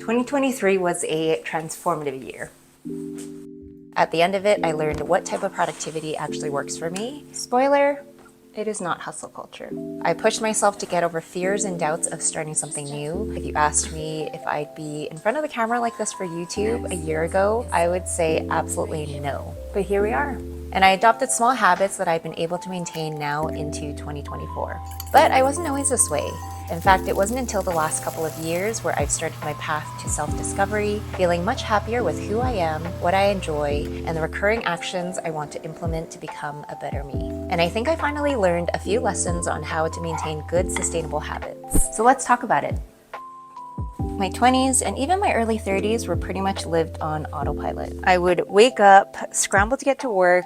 2023 was a transformative year. At the end of it, I learned what type of productivity actually works for me. Spoiler, it is not hustle culture. I pushed myself to get over fears and doubts of starting something new. If you asked me if I'd be in front of the camera like this for YouTube a year ago, I would say absolutely no. But here we are. And I adopted small habits that I've been able to maintain now into 2024. But I wasn't always this way. In fact, it wasn't until the last couple of years where I've started my path to self-discovery, feeling much happier with who I am, what I enjoy, and the recurring actions I want to implement to become a better me. And I think I finally learned a few lessons on how to maintain good, sustainable habits. So let's talk about it. My 20s and even my early 30s were pretty much lived on autopilot. I would wake up, scramble to get to work,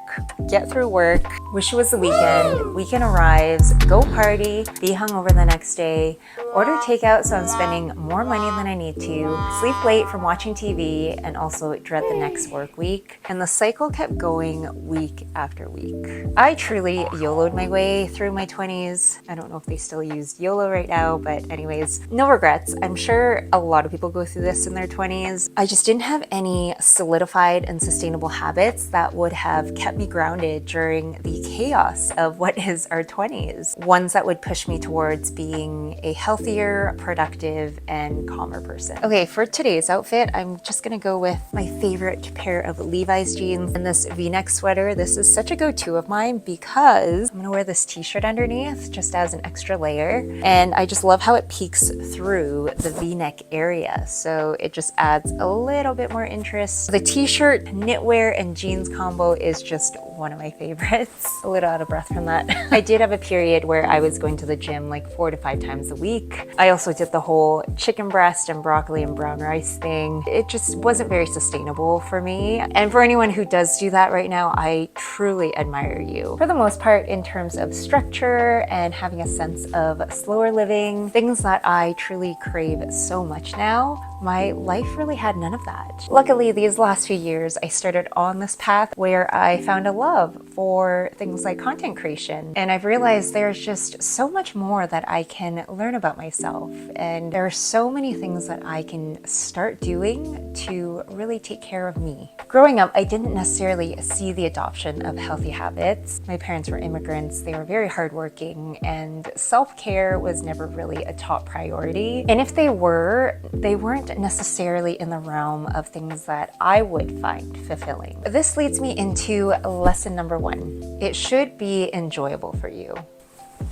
get through work, wish it was the weekend arrives, go party, be hungover the next day, order takeout so I'm spending more money than I need to, sleep late from watching TV, and also dread the next work week. And the cycle kept going week after week. I truly YOLO'd my way through my 20s. I don't know if they still use YOLO right now, but anyways, no regrets. I'm sure a lot of people go through this in their 20s. I just didn't have any solidified and sustainable habits that would have kept me grounded during the chaos of what is our 20s. Ones that would push me towards being a healthier, productive, and calmer person. Okay, for today's outfit, I'm just gonna go with my favorite pair of Levi's jeans and this V-neck sweater. This is such a go-to of mine because I'm gonna wear this t-shirt underneath just as an extra layer. And I just love how it peeks through the V-neck area, so it just adds a little bit more interest. The t-shirt, knitwear, and jeans combo is just one of my favorites. A little out of breath from that. I did have a period where I was going to the gym like 4 to 5 times a week. I also did the whole chicken breast and broccoli and brown rice thing. It just wasn't very sustainable for me. And for anyone who does do that right now, I truly admire you. For the most part, in terms of structure and having a sense of slower living, things that I truly crave so much now, my life really had none of that. Luckily, these last few years, I started on this path where I found a love for things like content creation. And I've realized there's just so much more that I can learn about myself. And there are so many things that I can start doing to really take care of me. Growing up, I didn't necessarily see the adoption of healthy habits. My parents were immigrants, they were very hardworking, and self-care was never really a top priority. And if they weren't necessarily in the realm of things that I would find fulfilling. This leads me into lesson number 1. It should be enjoyable for you.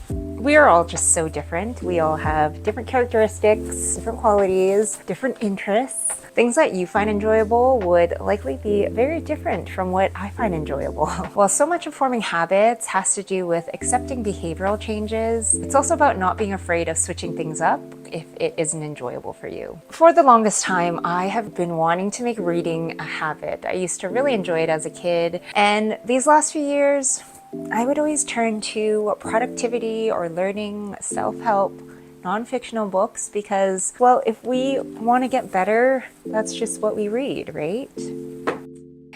We are all just so different. We all have different characteristics, different qualities, different interests. Things that you find enjoyable would likely be very different from what I find enjoyable. While so much of forming habits has to do with accepting behavioral changes, it's also about not being afraid of switching things up if it isn't enjoyable for you. For the longest time, I have been wanting to make reading a habit. I used to really enjoy it as a kid, and these last few years, I would always turn to productivity or learning, self-help, non-fictional books because, well, if we want to get better, that's just what we read, right?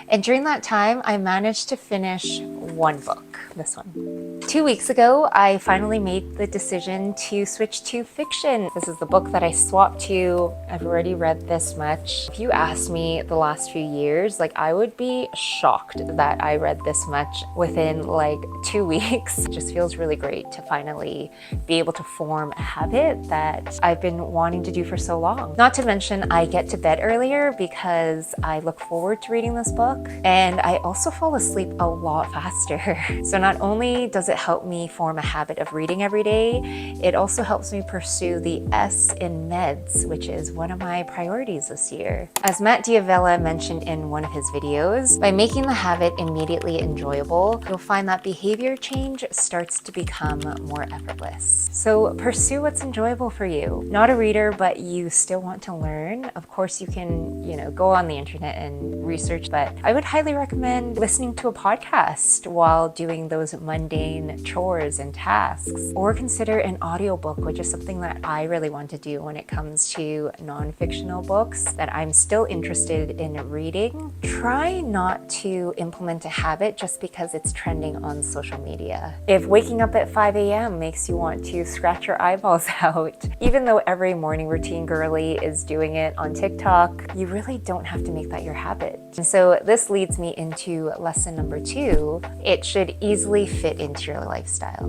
And during that time, I managed to finish one book, this one. 2 weeks ago, I finally made the decision to switch to fiction. This is the book that I swapped to. I've already read this much. If you asked me the last few years, like I would be shocked that I read this much within like 2 weeks. It just feels really great to finally be able to form a habit that I've been wanting to do for so long. Not to mention, I get to bed earlier because I look forward to reading this book, and I also fall asleep a lot faster. So not only does it help me form a habit of reading every day, it also helps me pursue the S in meds, which is one of my priorities this year. As Matt D'Avella mentioned in one of his videos, by making the habit immediately enjoyable, you'll find that behavior change starts to become more effortless. So pursue what's enjoyable for you. Not a reader, but you still want to learn. Of course, you can, go on the internet and research, but I would highly recommend listening to a podcast while doing those mundane on chores and tasks, or consider an audiobook, which is something that I really want to do when it comes to non-fictional books that I'm still interested in reading. Try not to implement a habit just because it's trending on social media. If waking up at 5 a.m. makes you want to scratch your eyeballs out, even though every morning routine girly is doing it on TikTok, you really don't have to make that your habit. And so this leads me into lesson number 2. It should easily fit into your lifestyle.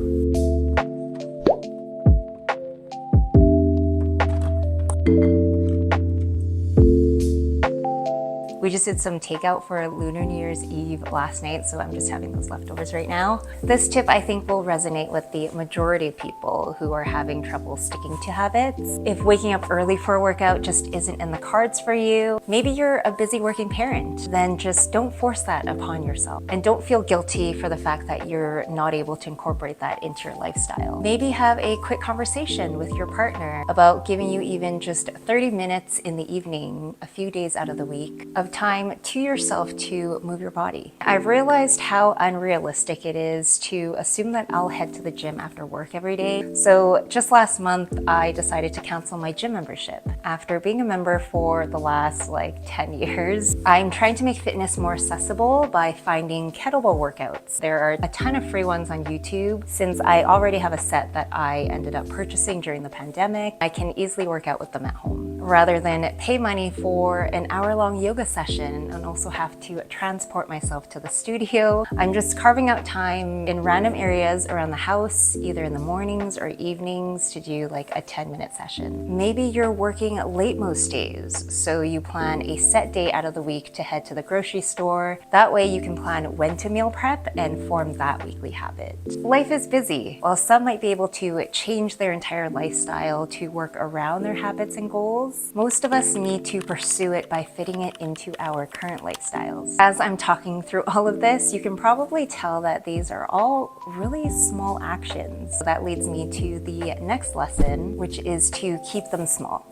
We just did some takeout for Lunar New Year's Eve last night, so I'm just having those leftovers right now. This tip I think will resonate with the majority of people who are having trouble sticking to habits. If waking up early for a workout just isn't in the cards for you, maybe you're a busy working parent, then just don't force that upon yourself. And don't feel guilty for the fact that you're not able to incorporate that into your lifestyle. Maybe have a quick conversation with your partner about giving you even just 30 minutes in the evening, a few days out of the week, of time to yourself to move your body. I've realized how unrealistic it is to assume that I'll head to the gym after work every day. So just last month, I decided to cancel my gym membership. After being a member for the last 10 years, I'm trying to make fitness more accessible by finding kettlebell workouts. There are a ton of free ones on YouTube. Since I already have a set that I ended up purchasing during the pandemic, I can easily work out with them at home, rather than pay money for an hour-long yoga session and also have to transport myself to the studio. I'm just carving out time in random areas around the house, either in the mornings or evenings, to do a 10-minute session. Maybe you're working late most days, so you plan a set day out of the week to head to the grocery store. That way you can plan when to meal prep and form that weekly habit. Life is busy. While some might be able to change their entire lifestyle to work around their habits and goals, most of us need to pursue it by fitting it into our current lifestyles. As I'm talking through all of this, you can probably tell that these are all really small actions. So that leads me to the next lesson, which is to keep them small.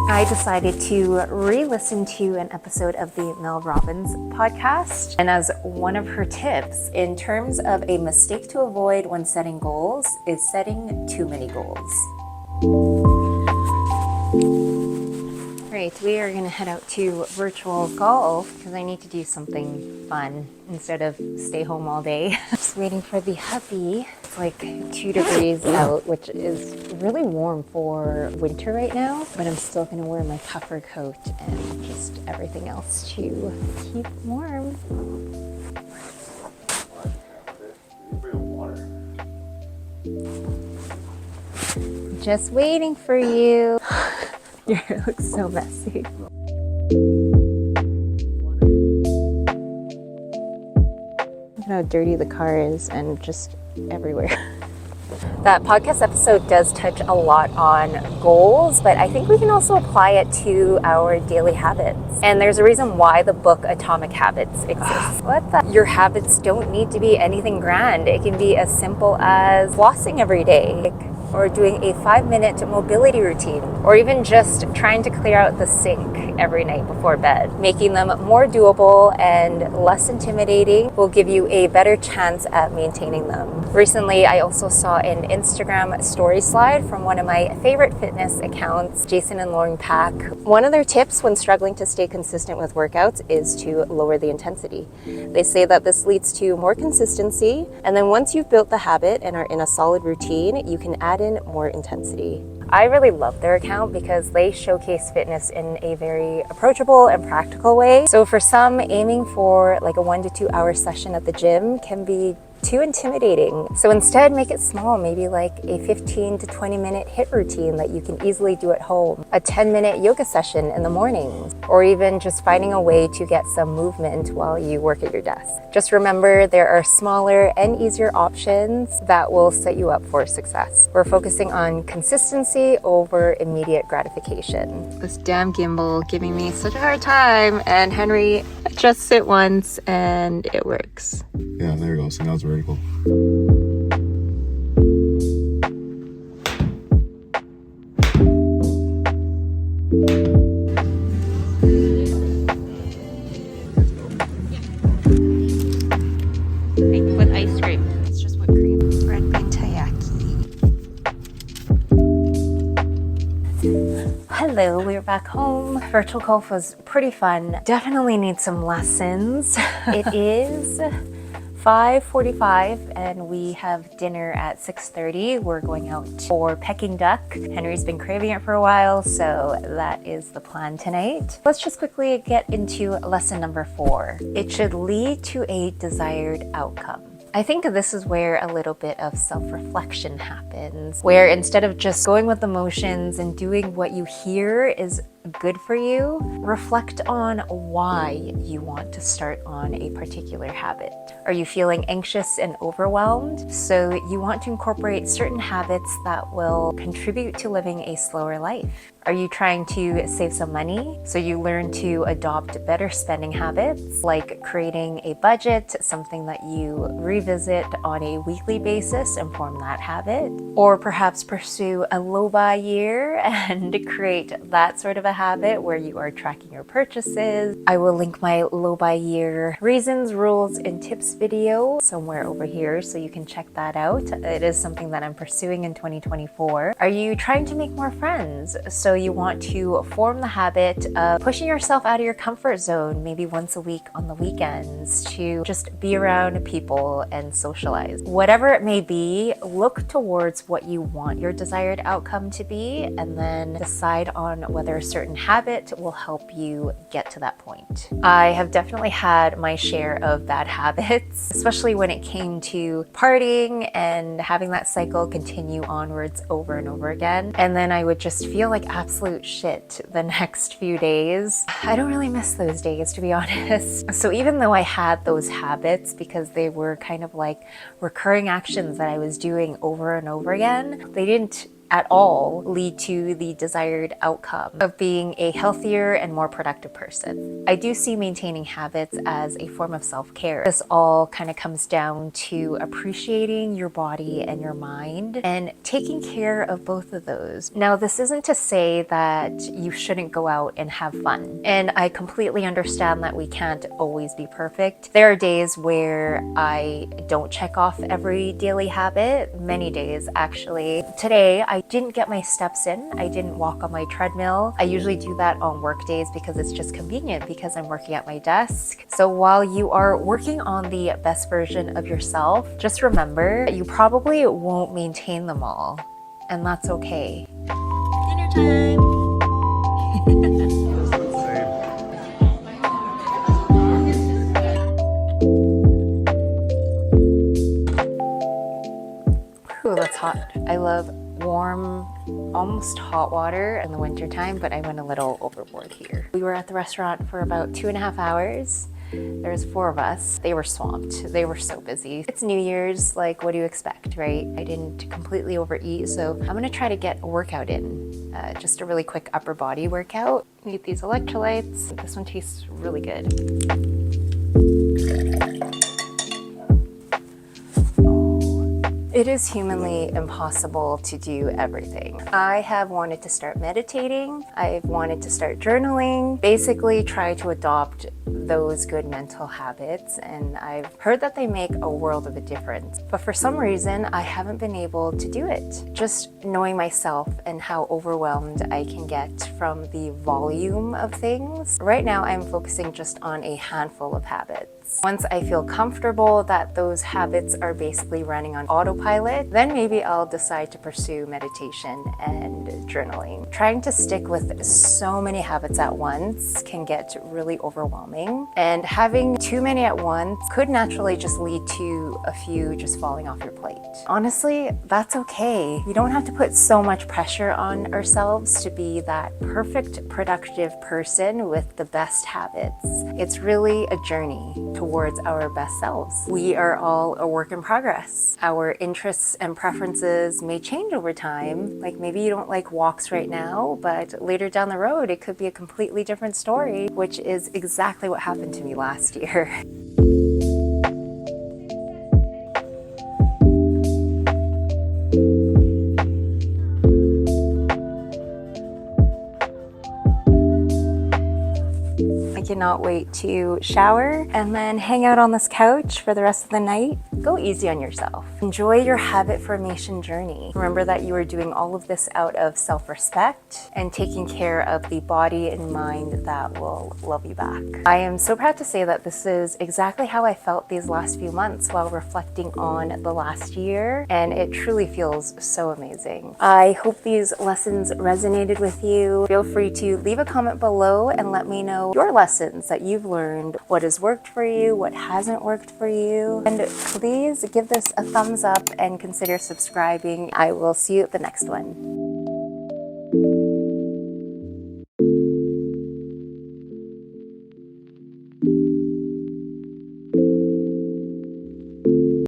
I decided to re-listen to an episode of the Mel Robbins podcast. And as one of her tips, in terms of a mistake to avoid when setting goals, is setting too many goals. Right, we are going to head out to virtual golf because I need to do something fun instead of stay home all day. Just waiting for the hubby. It's 2 degrees out, which is really warm for winter right now, but I'm still going to wear my puffer coat and just everything else to keep warm. Just waiting for you. Your hair looks so messy. Look at how dirty the car is and just everywhere. That podcast episode does touch a lot on goals, but I think we can also apply it to our daily habits. And there's a reason why the book Atomic Habits exists. Your habits don't need to be anything grand. It can be as simple as flossing every day, or doing a 5-minute mobility routine, or even just trying to clear out the sink every night before bed. Making them more doable and less intimidating will give you a better chance at maintaining them. Recently, I also saw an Instagram story slide from one of my favorite fitness accounts, Jason and Lauren Pack. One of their tips when struggling to stay consistent with workouts is to lower the intensity. They say that this leads to more consistency, and then once you've built the habit and are in a solid routine, you can add in more intensity. I really love their account because they showcase fitness in a very approachable and practical way. So for some, aiming for a 1 to 2 hour session at the gym can be too intimidating. So instead, make it small, maybe a 15 to 20 minute HIIT routine that you can easily do at home, a 10-minute yoga session in the mornings, or even just finding a way to get some movement while you work at your desk. Just remember, there are smaller and easier options that will set you up for success. We're focusing on consistency over immediate gratification. This damn gimbal giving me such a hard time, and Henry adjusts it once and it works. Yeah, there we go. So now it's vertical. Hello, we're back home. Virtual golf was pretty fun. Definitely need some lessons. It is 5:45 and we have dinner at 6:30. We're going out for Peking duck. Henry's been craving it for a while, so that is the plan tonight. Let's just quickly get into lesson number 4. It should lead to a desired outcome. I think this is where a little bit of self-reflection happens, where instead of just going with the motions and doing what you hear is good for you, reflect on why you want to start on a particular habit. Are you feeling anxious and overwhelmed? So you want to incorporate certain habits that will contribute to living a slower life. Are you trying to save some money? So you learn to adopt better spending habits, like creating a budget, something that you revisit on a weekly basis and form that habit. Or perhaps pursue a low buy year and create that sort of a habit where you are tracking your purchases. I will link my low buy year reasons, rules, and tips video somewhere over here so you can check that out. It is something that I'm pursuing in 2024. Are you trying to make more friends? So you want to form the habit of pushing yourself out of your comfort zone, maybe once a week on the weekends, to just be around people and socialize. Whatever it may be, look towards what you want your desired outcome to be and then decide on whether a certain habit will help you get to that point. I have definitely had my share of bad habits, especially when it came to partying and having that cycle continue onwards over and over again. And then I would just feel like absolute shit the next few days. I don't really miss those days, to be honest. So even though I had those habits because they were kind of like recurring actions that I was doing over and over again, they didn't at all lead to the desired outcome of being a healthier and more productive person. I do see maintaining habits as a form of self-care. This all kind of comes down to appreciating your body and your mind and taking care of both of those. Now, this isn't to say that you shouldn't go out and have fun. And I completely understand that we can't always be perfect. There are days where I don't check off every daily habit, many days actually. Today, I didn't get my steps in. I didn't walk on my treadmill. I usually do that on work days because it's just convenient because I'm working at my desk. So while you are working on the best version of yourself, just remember you probably won't maintain them all, and that's okay. Dinner time. Ooh, that's hot. I love warm, almost hot water in the winter time, but I went a little overboard here. We were at the restaurant for about 2.5 hours. There was 4 of us. They were swamped. They were so busy. It's New Year's, like what do you expect, right? I didn't completely overeat, so I'm gonna try to get a workout in. Just a really quick upper body workout. Eat these electrolytes. This one tastes really good. It is humanly impossible to do everything. I have wanted to start meditating. I've wanted to start journaling, basically try to adopt those good mental habits, and I've heard that they make a world of a difference. But for some reason, I haven't been able to do it. Just knowing myself and how overwhelmed I can get from the volume of things. Right now, I'm focusing just on a handful of habits. Once I feel comfortable that those habits are basically running on autopilot, then maybe I'll decide to pursue meditation and journaling. Trying to stick with so many habits at once can get really overwhelming, and having too many at once could naturally just lead to a few just falling off your plate. Honestly, that's okay. We don't have to put so much pressure on ourselves to be that perfect, productive person with the best habits. It's really a journey towards our best selves. We are all a work in progress. Our interests and preferences may change over time. Like maybe you don't like walks right now, but later down the road, it could be a completely different story, which is exactly what happened to me last year. I cannot wait to shower and then hang out on this couch for the rest of the night. Go easy on yourself. Enjoy your habit formation journey. Remember that you are doing all of this out of self-respect and taking care of the body and mind that will love you back. I am so proud to say that this is exactly how I felt these last few months while reflecting on the last year, and it truly feels so amazing. I hope these lessons resonated with you. Feel free to leave a comment below and let me know your lessons that you've learned, what has worked for you, what hasn't worked for you, and please give this a thumbs up and consider subscribing. I will see you at the next one.